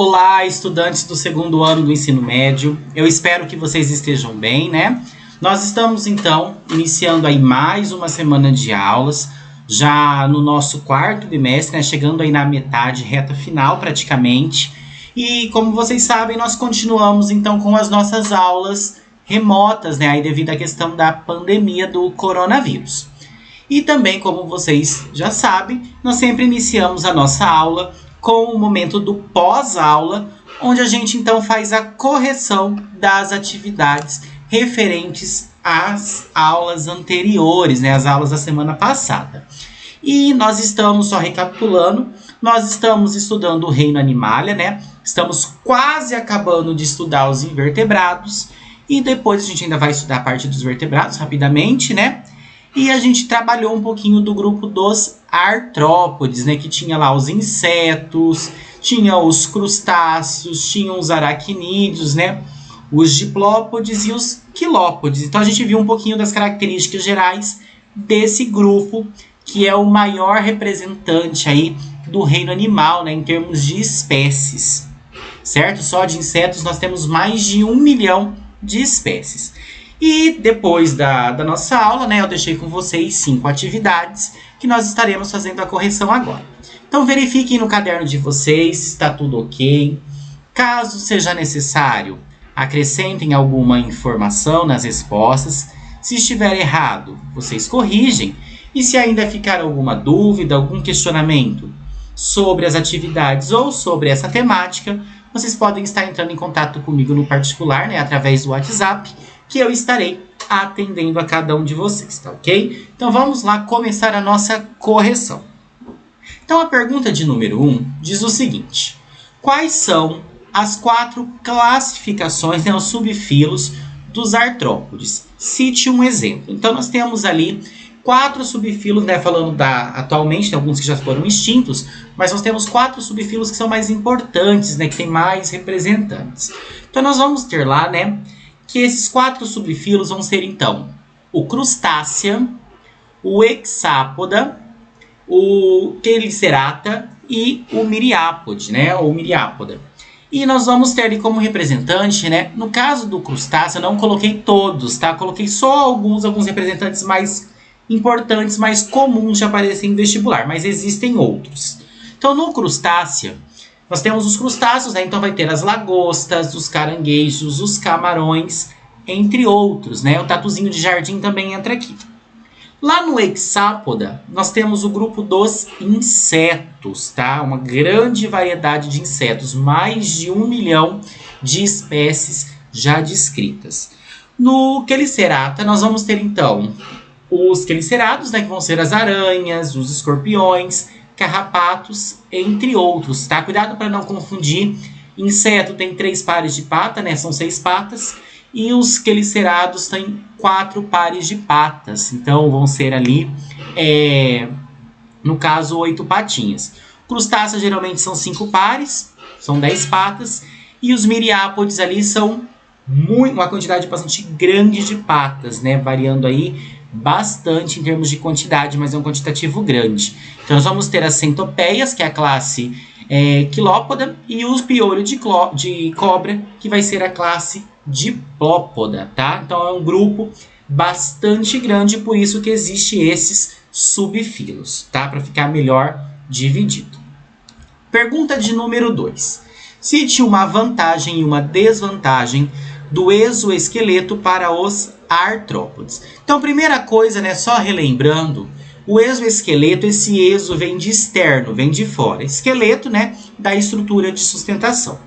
Olá, estudantes do segundo ano do ensino médio. Eu espero que vocês estejam bem, né? Nós estamos, então, iniciando aí mais uma semana de aulas, já no nosso quarto bimestre, né? Chegando aí na metade, reta final praticamente. E, como vocês sabem, nós continuamos, então, com as nossas aulas remotas, né? Aí devido à questão da pandemia do coronavírus. E também, como vocês já sabem, nós sempre iniciamos a nossa aula com o momento do pós-aula, onde a gente então faz a correção das atividades referentes às aulas anteriores, né, as aulas da semana passada. E nós estamos, só recapitulando, nós estamos estudando o reino animalia, né? Estamos quase acabando de estudar os invertebrados e depois a gente ainda vai estudar a parte dos vertebrados rapidamente, né? E a gente trabalhou um pouquinho do grupo dos artrópodes, né? Que tinha lá os insetos, tinha os crustáceos, tinha os aracnídeos, né? Os diplópodes e os quilópodes. Então a gente viu um pouquinho das características gerais desse grupo, que é o maior representante aí do reino animal, né? Em termos de espécies, certo? Só de insetos nós temos mais de 1 milhão de espécies. E depois da nossa aula, né, eu deixei com vocês 5 atividades que nós estaremos fazendo a correção agora. Então verifiquem no caderno de vocês se está tudo ok. Caso seja necessário, acrescentem alguma informação nas respostas. Se estiver errado, vocês corrigem. E se ainda ficar alguma dúvida, algum questionamento sobre as atividades ou sobre essa temática, vocês podem estar entrando em contato comigo no particular, né, através do WhatsApp, que eu estarei atendendo a cada um de vocês, tá ok? Então vamos lá começar a nossa correção. Então a pergunta de número 1 diz o seguinte: quais são as 4 classificações, né, os subfilos dos artrópodes? Cite um exemplo. Então nós temos ali 4 subfilos, né, falando atualmente, tem alguns que já foram extintos, mas nós temos 4 subfilos que são mais importantes, né, que tem mais representantes. Então nós vamos ter lá, né, que esses 4 subfilos vão ser, então, o crustácea, o hexápoda, o quelicerata e o miriápode, né, ou miriápoda. E nós vamos ter ali como representante, né, no caso do crustáceo, eu não coloquei todos, tá? Coloquei só alguns representantes mais importantes, mais comuns de aparecer em vestibular, mas existem outros. Então, no crustáceo, nós temos os crustáceos, né? Então vai ter as lagostas, os caranguejos, os camarões, entre outros, né? O tatuzinho de jardim também entra aqui. Lá no hexápoda, nós temos o grupo dos insetos, tá? Uma grande variedade de insetos, mais de 1 milhão de espécies já descritas. No quelicerata, nós vamos ter, então, os quelicerados, né? Que vão ser as aranhas, os escorpiões, carrapatos, entre outros, tá? Cuidado para não confundir. Inseto tem 3 pares de pata, né? São 6 patas. E os quelicerados têm 4 pares de patas. Então, vão ser ali, no caso, 8 patinhas. Crustáceos geralmente são 5 pares, são 10 patas. E os miriápodes ali são uma quantidade bastante grande de patas, né? Variando aí bastante em termos de quantidade, mas é um quantitativo grande. Então nós vamos ter as centopeias, que é a classe quilópoda, e os piolhos de cobra, que vai ser a classe diplópoda, tá? Então é um grupo bastante grande, por isso que existe esses subfilos, tá? Para ficar melhor dividido. Pergunta de número 2. Cite uma vantagem e uma desvantagem do exoesqueleto para os artrópodes. Então, primeira coisa, né, só relembrando, o exoesqueleto, esse exo vem de externo, vem de fora. Esqueleto, né, da estrutura de sustentação.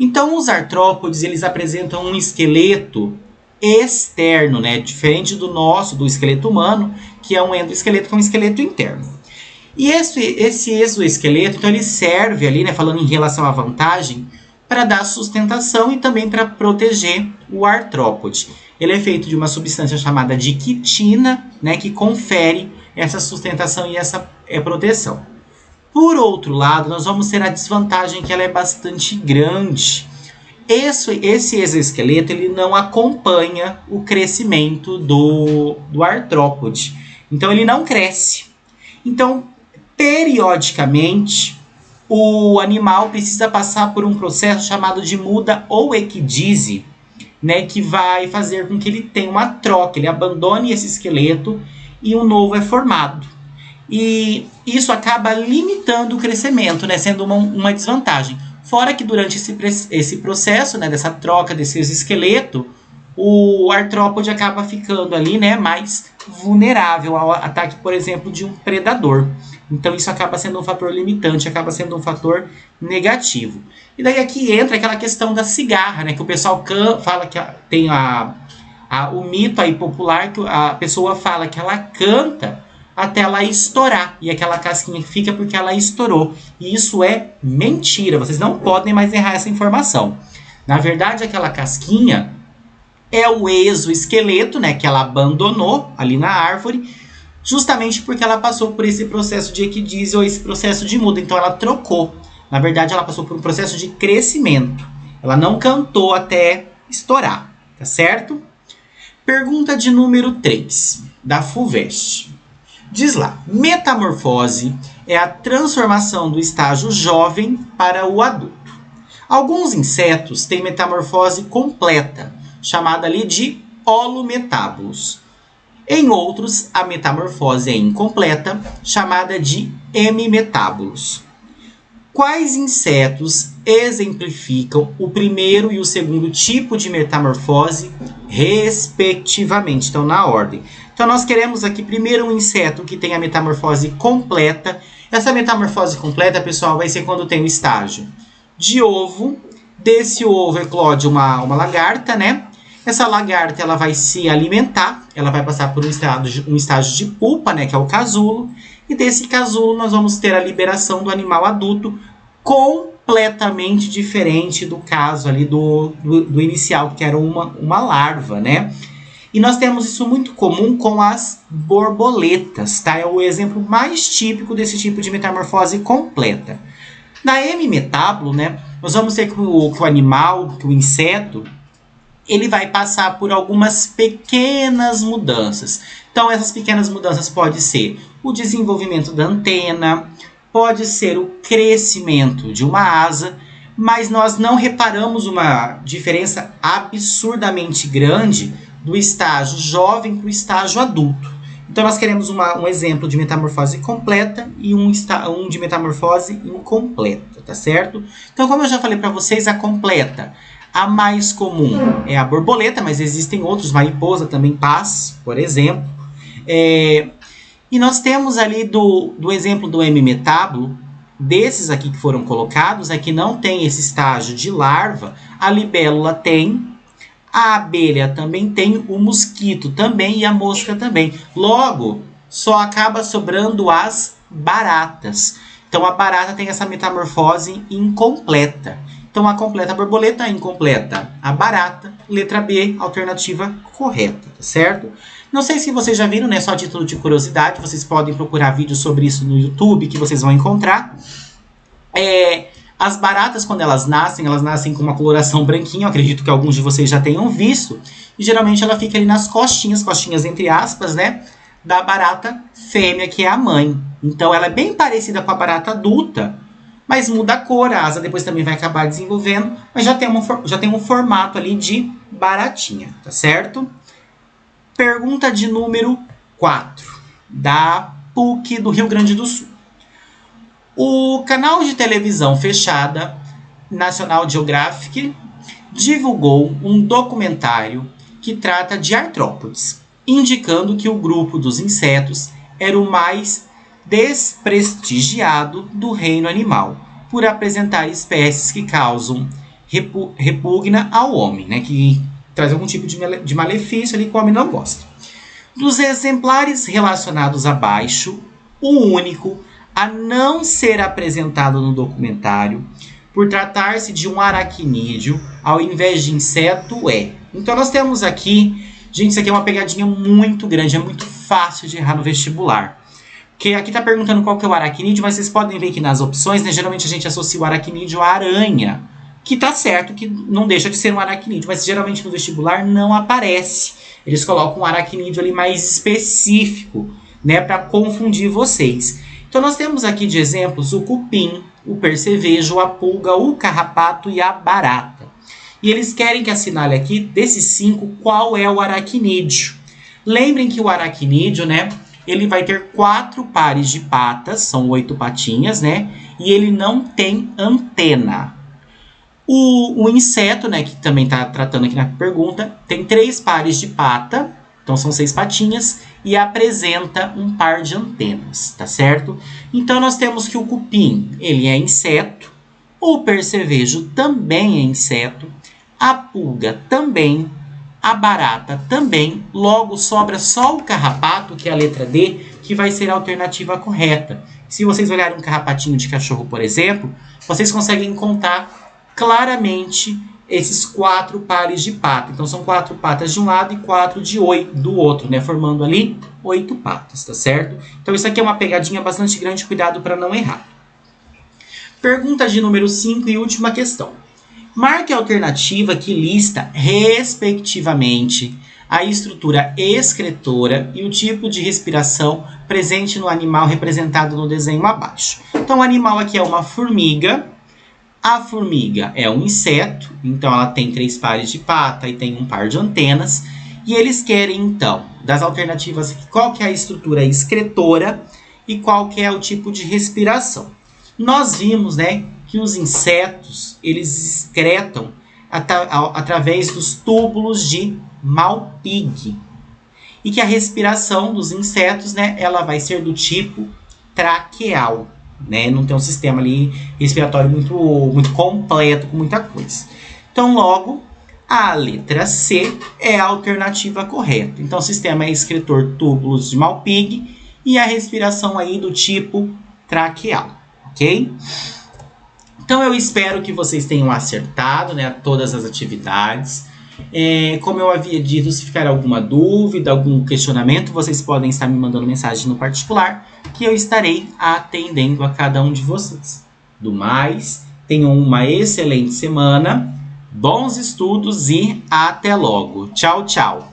Então, os artrópodes, eles apresentam um esqueleto externo, né, diferente do esqueleto humano, que é um endoesqueleto, que é um esqueleto interno. E esse exoesqueleto, então, ele serve ali, né, falando em relação à vantagem, para dar sustentação e também para proteger o artrópode. Ele é feito de uma substância chamada de quitina, né, que confere essa sustentação e essa proteção. Por outro lado, nós vamos ter a desvantagem que ela é bastante grande. Esse exoesqueleto ele não acompanha o crescimento do artrópode. Então, ele não cresce. Então, periodicamente, o animal precisa passar por um processo chamado de muda ou equidise, né, que vai fazer com que ele tenha uma troca, ele abandone esse esqueleto e um novo é formado. E isso acaba limitando o crescimento, né, sendo uma desvantagem. Fora que durante esse processo, né, dessa troca desses esqueletos, o artrópode acaba ficando ali, né, mais vulnerável ao ataque, por exemplo, de um predador. Então isso acaba sendo um fator limitante, acaba sendo um fator negativo. E daí aqui entra aquela questão da cigarra, né, que o pessoal fala que tem o mito aí popular que a pessoa fala que ela canta até ela estourar, e aquela casquinha fica porque ela estourou. E isso é mentira, vocês não podem mais errar essa informação. Na verdade, aquela casquinha é o exoesqueleto, né, que ela abandonou ali na árvore, justamente porque ela passou por esse processo de equidise ou esse processo de muda. Então ela trocou. Na verdade, ela passou por um processo de crescimento. Ela não cantou até estourar, tá certo? Pergunta de número 3, da FUVEST. Diz lá, metamorfose é a transformação do estágio jovem para o adulto. Alguns insetos têm metamorfose completa, chamada ali de holometábolos. Em outros, a metamorfose é incompleta, chamada de hemimetábolos. Quais insetos exemplificam o primeiro e o segundo tipo de metamorfose, respectivamente? Então, na ordem. Então, nós queremos aqui primeiro um inseto que tem a metamorfose completa. Essa metamorfose completa, pessoal, vai ser quando tem o estágio de ovo. Desse ovo eclode uma lagarta, né? Essa lagarta ela vai se alimentar, ela vai passar por um estágio de pupa, né, que é o casulo. E desse casulo nós vamos ter a liberação do animal adulto, completamente diferente do caso ali do inicial, que era uma larva, né? E nós temos isso muito comum com as borboletas, tá? É o exemplo mais típico desse tipo de metamorfose completa. Na hemimetábulo, né, nós vamos ter que o animal, que o inseto, ele vai passar por algumas pequenas mudanças. Então, essas pequenas mudanças pode ser o desenvolvimento da antena, pode ser o crescimento de uma asa, mas nós não reparamos uma diferença absurdamente grande do estágio jovem para o estágio adulto. Então, nós queremos um exemplo de metamorfose completa e um de metamorfose incompleta, tá certo? Então, como eu já falei para vocês, a completa, a mais comum é a borboleta, mas existem outros, mariposa também paz, por exemplo. E nós temos ali do exemplo do hemimetábulo, desses aqui que foram colocados, que não tem esse estágio de larva, a libélula tem, a abelha também tem, o mosquito também e a mosca também. Logo, só acaba sobrando as baratas. Então, a barata tem essa metamorfose incompleta. Então, a completa a borboleta, a incompleta a barata. Letra B, alternativa correta, tá certo? Não sei se vocês já viram, né? Só a título de curiosidade, vocês podem procurar vídeos sobre isso no YouTube, que vocês vão encontrar. As baratas, quando elas nascem com uma coloração branquinha, eu acredito que alguns de vocês já tenham visto. E geralmente ela fica ali nas costinhas entre aspas, né? Da barata fêmea, que é a mãe. Então, ela é bem parecida com a barata adulta, mas muda a cor, a asa depois também vai acabar desenvolvendo, mas já tem um formato ali de baratinha, tá certo? Pergunta de número 4, da PUC do Rio Grande do Sul. O canal de televisão fechada National Geographic divulgou um documentário que trata de artrópodes, indicando que o grupo dos insetos era o mais desprestigiado do reino animal, por apresentar espécies que causam repugna ao homem, né, que traz algum tipo de malefício ali que o homem não gosta. Dos exemplares relacionados abaixo, o único a não ser apresentado no documentário, por tratar-se de um aracnídeo ao invés de inseto, é. Então nós temos aqui, gente, isso aqui é uma pegadinha muito grande, é muito fácil de errar no vestibular. Porque aqui está perguntando qual que é o aracnídeo, mas vocês podem ver que nas opções, né, geralmente a gente associa o aracnídeo à aranha, que tá certo, que não deixa de ser um aracnídeo, mas geralmente no vestibular não aparece. Eles colocam um aracnídeo ali mais específico, né, para confundir vocês. Então nós temos aqui de exemplos o cupim, o percevejo, a pulga, o carrapato e a barata. E eles querem que assinale aqui, desses 5, qual é o aracnídeo. Lembrem que o aracnídeo, né, ele vai ter 4 pares de patas, são 8 patinhas, né, e ele não tem antena. O inseto, né, que também está tratando aqui na pergunta, tem 3 pares de pata, então são 6 patinhas, e apresenta um par de antenas, tá certo? Então nós temos que o cupim, ele é inseto, o percevejo também é inseto, a pulga também, a barata também, logo sobra só o carrapato, que é a letra D, que vai ser a alternativa correta. Se vocês olharem um carrapatinho de cachorro, por exemplo, vocês conseguem contar claramente esses 4 pares de pata. Então são 4 patas de um lado e 4 do outro, né? Formando ali 8 patas, tá certo? Então isso aqui é uma pegadinha bastante grande, cuidado para não errar. Pergunta de número 5 e última questão. Marque a alternativa que lista, respectivamente, a estrutura excretora e o tipo de respiração presente no animal representado no desenho abaixo. Então o animal aqui é uma formiga. A formiga é um inseto, então ela tem 3 pares de pata e tem um par de antenas. E eles querem, então, das alternativas, qual que é a estrutura excretora e qual que é o tipo de respiração. Nós vimos, né, que os insetos, eles excretam através dos túbulos de Malpighi. E que a respiração dos insetos, né, ela vai ser do tipo traqueal. Né? Não tem um sistema ali respiratório muito completo, com muita coisa. Então, logo, a letra C é a alternativa correta. Então, o sistema é excretor túbulos de Malpighi e a respiração aí do tipo traqueal, ok? Então, eu espero que vocês tenham acertado, né, todas as atividades. Como eu havia dito, se ficar alguma dúvida, algum questionamento, vocês podem estar me mandando mensagem no particular, que eu estarei atendendo a cada um de vocês. Do mais, tenham uma excelente semana, bons estudos e até logo. Tchau, tchau!